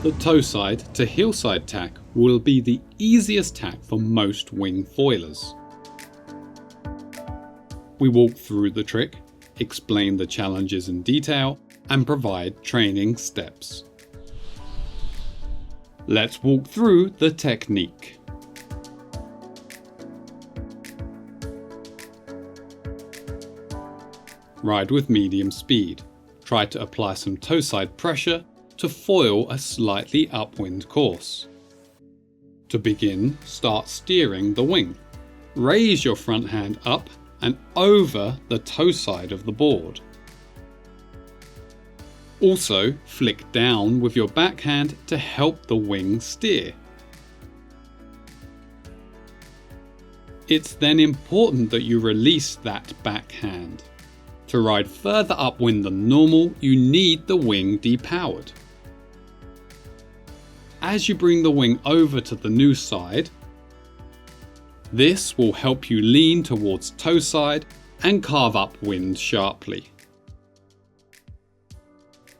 The toeside to heelside tack will be the easiest tack for most wing foilers. We walk through the trick, explain the challenges in detail, and provide training steps. Let's walk through the technique. Ride with medium speed. Try to apply some toeside pressure to foil a slightly upwind course. To begin, start steering the wing. Raise your front hand up and over the toeside of the board. Also, flick down with your backhand to help the wing steer. It's then important that you release that backhand. To ride further upwind than normal, you need the wing depowered. As you bring the wing over to the new side, this will help you lean towards toeside and carve upwind sharply.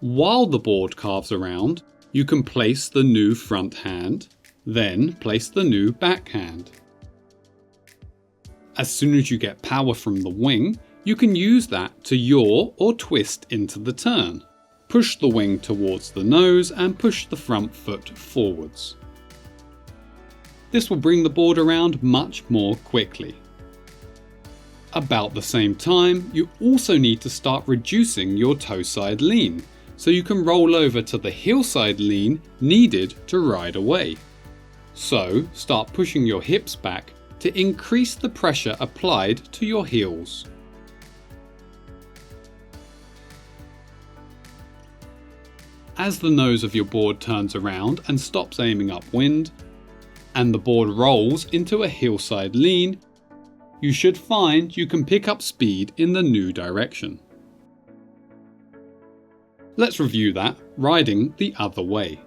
While the board carves around, you can place the new front hand, then place the new backhand. As soon as you get power from the wing, you can use that to yaw or twist into the turn. Push the wing towards the nose and push the front foot forwards. This will bring the board around much more quickly. About the same time, you also need to start reducing your toeside lean, so you can roll over to the heelside lean needed to ride away. So start pushing your hips back to increase the pressure applied to your heels. As the nose of your board turns around and stops aiming upwind, and the board rolls into a heelside lean, you should find you can pick up speed in the new direction. Let's review that, riding the other way.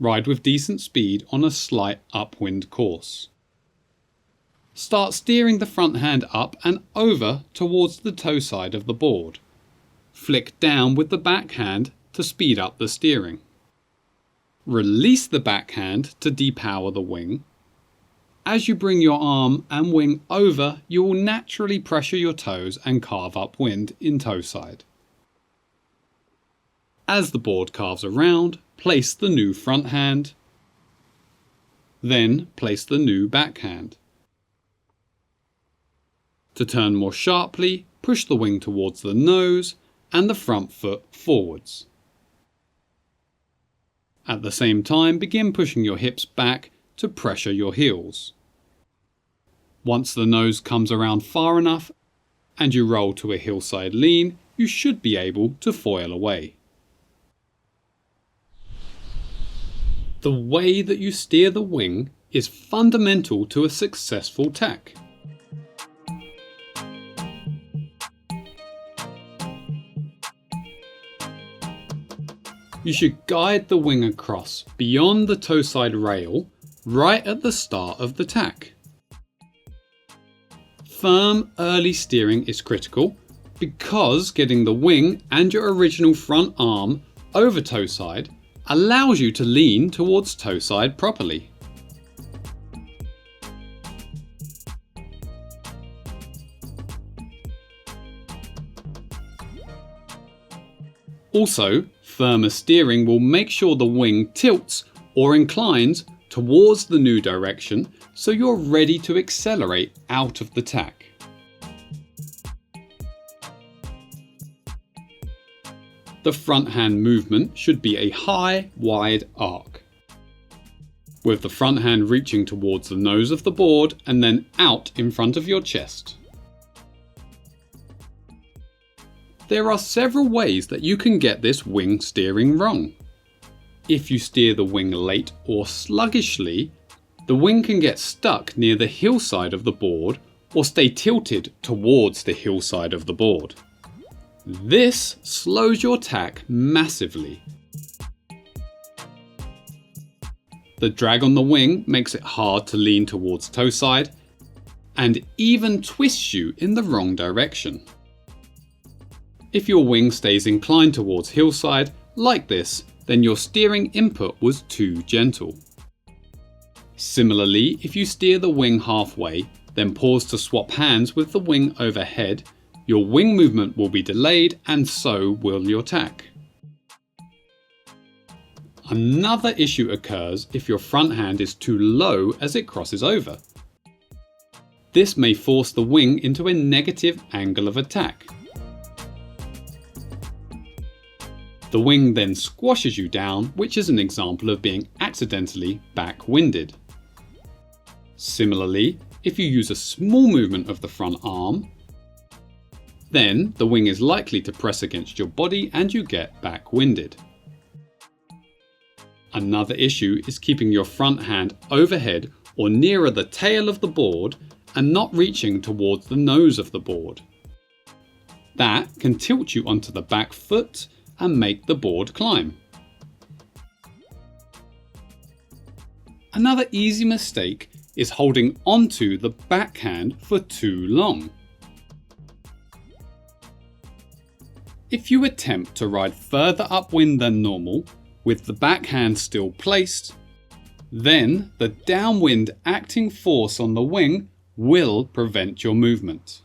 Ride with decent speed on a slight upwind course. Start steering the front hand up and over towards the toe side of the board. Flick down with the backhand to speed up the steering. Release the backhand to depower the wing. As you bring your arm and wing over, you will naturally pressure your toes and carve upwind in toe side. As the board carves around, place the new front hand. Then place the new backhand. To turn more sharply, push the wing towards the nose and the front foot forwards. At the same time, begin pushing your hips back to pressure your heels. Once the nose comes around far enough and you roll to a heelside lean, you should be able to foil away. The way that you steer the wing is fundamental to a successful tack. You should guide the wing across beyond the toeside rail right at the start of the tack. Firm early steering is critical because getting the wing and your original front arm over toeside allows you to lean towards toeside properly. Also, firmer steering will make sure the wing tilts or inclines towards the new direction so you're ready to accelerate out of the tack. The front hand movement should be a high, wide arc, with the front hand reaching towards the nose of the board and then out in front of your chest. There are several ways that you can get this wing steering wrong. If you steer the wing late or sluggishly, the wing can get stuck near the heel side of the board or stay tilted towards the heel side of the board. This slows your tack massively. The drag on the wing makes it hard to lean towards toe side and even twists you in the wrong direction. If your wing stays inclined towards hillside, like this, then your steering input was too gentle. Similarly, if you steer the wing halfway, then pause to swap hands with the wing overhead, your wing movement will be delayed and so will your tack. Another issue occurs if your front hand is too low as it crosses over. This may force the wing into a negative angle of attack. The wing then squashes you down, which is an example of being accidentally back-winded. Similarly, if you use a small movement of the front arm, then the wing is likely to press against your body and you get back-winded. Another issue is keeping your front hand overhead or nearer the tail of the board and not reaching towards the nose of the board. That can tilt you onto the back foot and make the board climb. Another easy mistake is holding onto the backhand for too long. If you attempt to ride further upwind than normal, with the backhand still placed, then the downwind acting force on the wing will prevent your movement.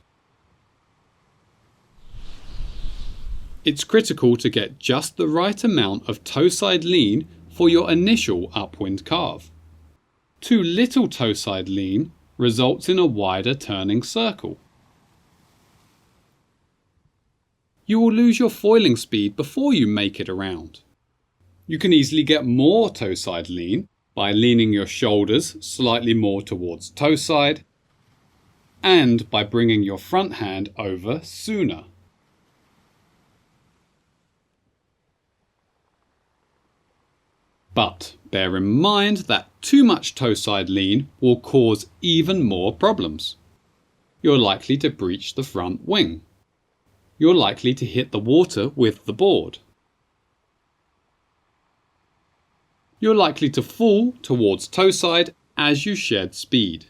It's critical to get just the right amount of toeside lean for your initial upwind carve. Too little toeside lean results in a wider turning circle. You will lose your foiling speed before you make it around. You can easily get more toeside lean by leaning your shoulders slightly more towards toeside and by bringing your front hand over sooner. But bear in mind that too much toeside lean will cause even more problems. You're likely to breach the front wing. You're likely to hit the water with the board. You're likely to fall towards toeside as you shed speed.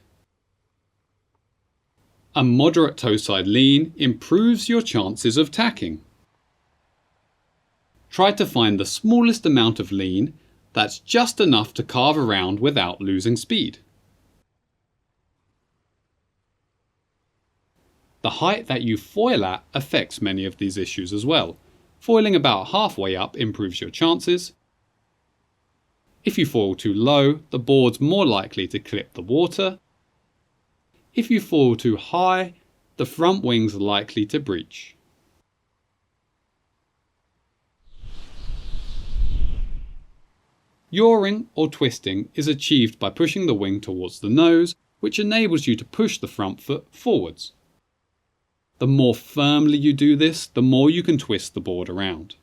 A moderate toeside lean improves your chances of tacking. Try to find the smallest amount of lean that's just enough to carve around without losing speed. The height that you foil at affects many of these issues as well. Foiling about halfway up improves your chances. If you foil too low, the board's more likely to clip the water. If you foil too high, the front wing's likely to breach. Yawing or twisting is achieved by pushing the wing towards the nose, which enables you to push the front foot forwards. The more firmly you do this, the more you can twist the board around.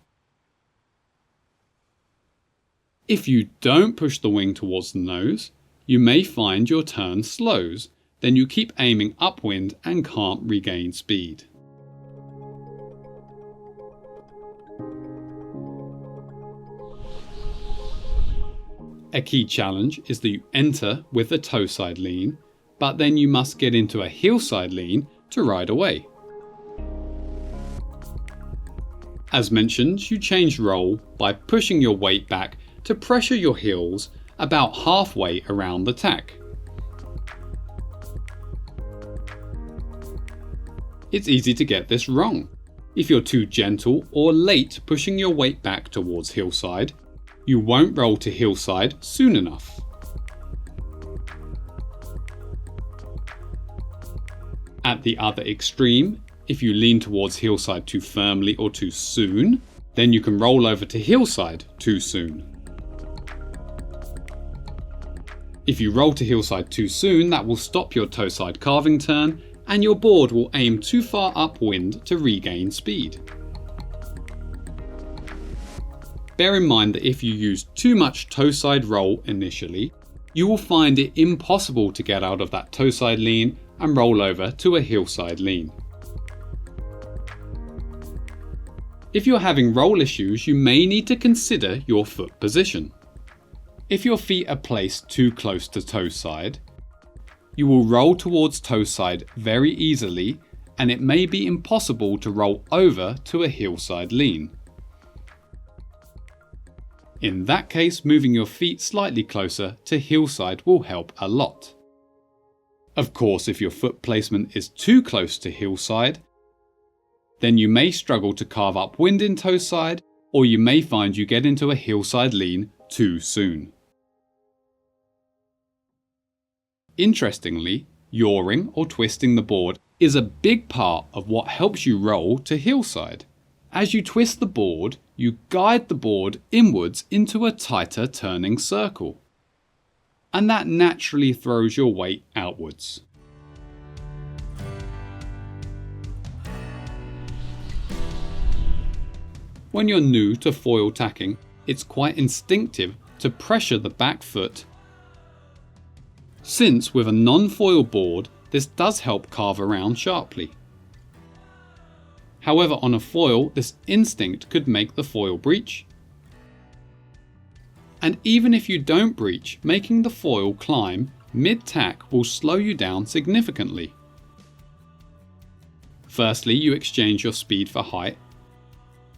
If you don't push the wing towards the nose, you may find your turn slows, then you keep aiming upwind and can't regain speed. A key challenge is that you enter with a toeside lean, but then you must get into a heelside lean to ride away. As mentioned, you change roll by pushing your weight back to pressure your heels about halfway around the tack. It's easy to get this wrong. If you're too gentle or late pushing your weight back towards heelside, you won't roll to heelside soon enough. At the other extreme, if you lean towards heelside too firmly or too soon, then you can roll over to heelside too soon. If you roll to heelside too soon, that will stop your toeside carving turn and your board will aim too far upwind to regain speed. Bear in mind that if you use too much toeside roll initially, you will find it impossible to get out of that toeside lean and roll over to a heelside lean. If you're having roll issues, you may need to consider your foot position. If your feet are placed too close to toeside, you will roll towards toeside very easily and it may be impossible to roll over to a heelside lean. In that case, moving your feet slightly closer to heelside will help a lot. Of course, if your foot placement is too close to heelside, then you may struggle to carve upwind in toeside, or you may find you get into a heelside lean too soon. Interestingly, yawing or twisting the board is a big part of what helps you roll to heelside. As you twist the board, you guide the board inwards into a tighter turning circle, and that naturally throws your weight outwards. When you're new to foil tacking, it's quite instinctive to pressure the back foot, since with a non-foil board this does help carve around sharply. However, on a foil, this instinct could make the foil breach. And even if you don't breach, making the foil climb mid-tack will slow you down significantly. Firstly, you exchange your speed for height.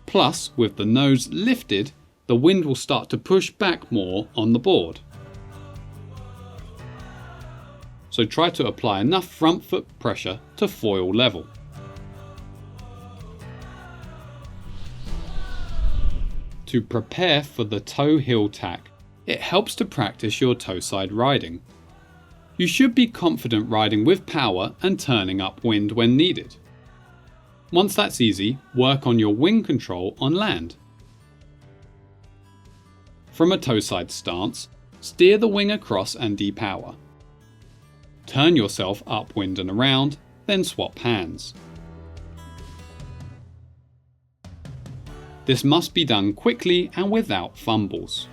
Plus, with the nose lifted, the wind will start to push back more on the board. So try to apply enough front foot pressure to foil level. To prepare for the toe heel tack, it helps to practice your toeside riding. You should be confident riding with power and turning upwind when needed. Once that's easy, work on your wing control on land. From a toeside stance, steer the wing across and depower. Turn yourself upwind and around, then swap hands. This must be done quickly and without fumbles.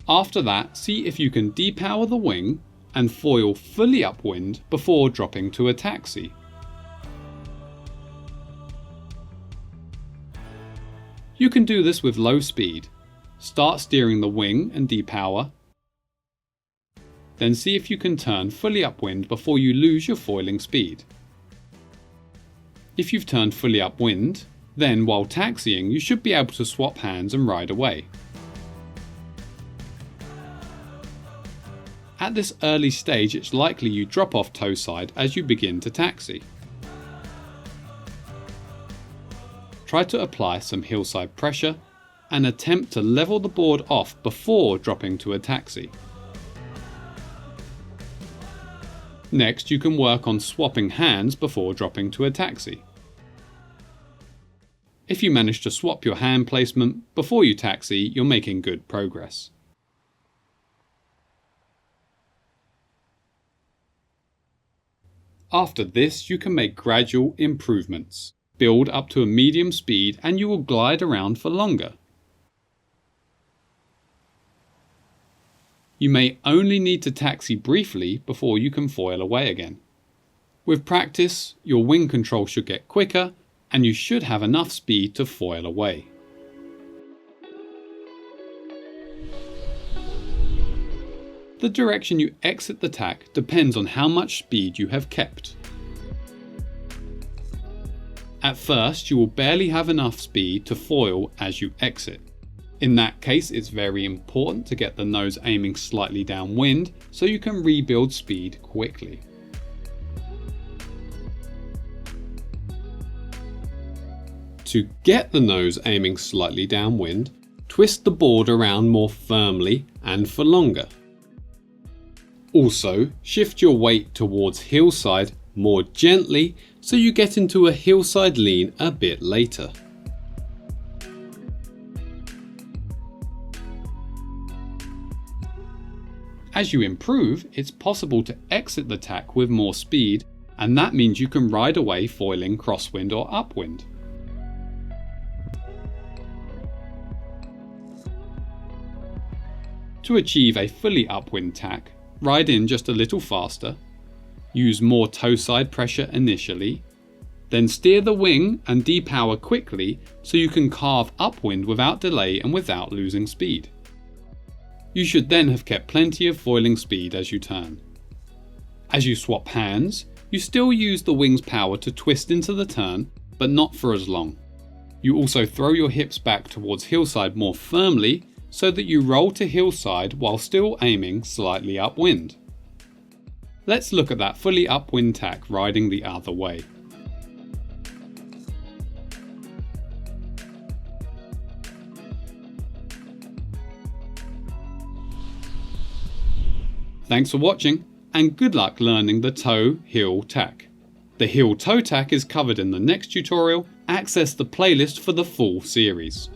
After that, see if you can depower the wing and foil fully upwind before dropping to a taxi. You can do this with low speed. Start steering the wing and depower. Then see if you can turn fully upwind before you lose your foiling speed. If you've turned fully upwind, then while taxiing you should be able to swap hands and ride away. At this early stage, it's likely you drop off toeside as you begin to taxi. Try to apply some heelside pressure and attempt to level the board off before dropping to a taxi. Next, you can work on swapping hands before dropping to a taxi. If you manage to swap your hand placement before you taxi, you're making good progress. After this, you can make gradual improvements. Build up to a medium speed and you will glide around for longer. You may only need to taxi briefly before you can foil away again. With practice, your wing control should get quicker and you should have enough speed to foil away. The direction you exit the tack depends on how much speed you have kept. At first, you will barely have enough speed to foil as you exit. In that case, it's very important to get the nose aiming slightly downwind so you can rebuild speed quickly. To get the nose aiming slightly downwind, twist the board around more firmly and for longer. Also, shift your weight towards heelside more gently so you get into a heelside lean a bit later. As you improve, it's possible to exit the tack with more speed, and that means you can ride away foiling crosswind or upwind. To achieve a fully upwind tack, ride in just a little faster, use more toeside pressure initially, then steer the wing and depower quickly so you can carve upwind without delay and without losing speed. You should then have kept plenty of foiling speed as you turn. As you swap hands, You still use the wing's power to twist into the turn, but not for as long. You also throw your hips back towards heelside more firmly so that you roll to heelside while still aiming slightly upwind. Let's look at that fully upwind tack riding the other way. Thanks for watching, and good luck learning the toe-heel tack. The heel-toe tack is covered in the next tutorial. Access the playlist for the full series.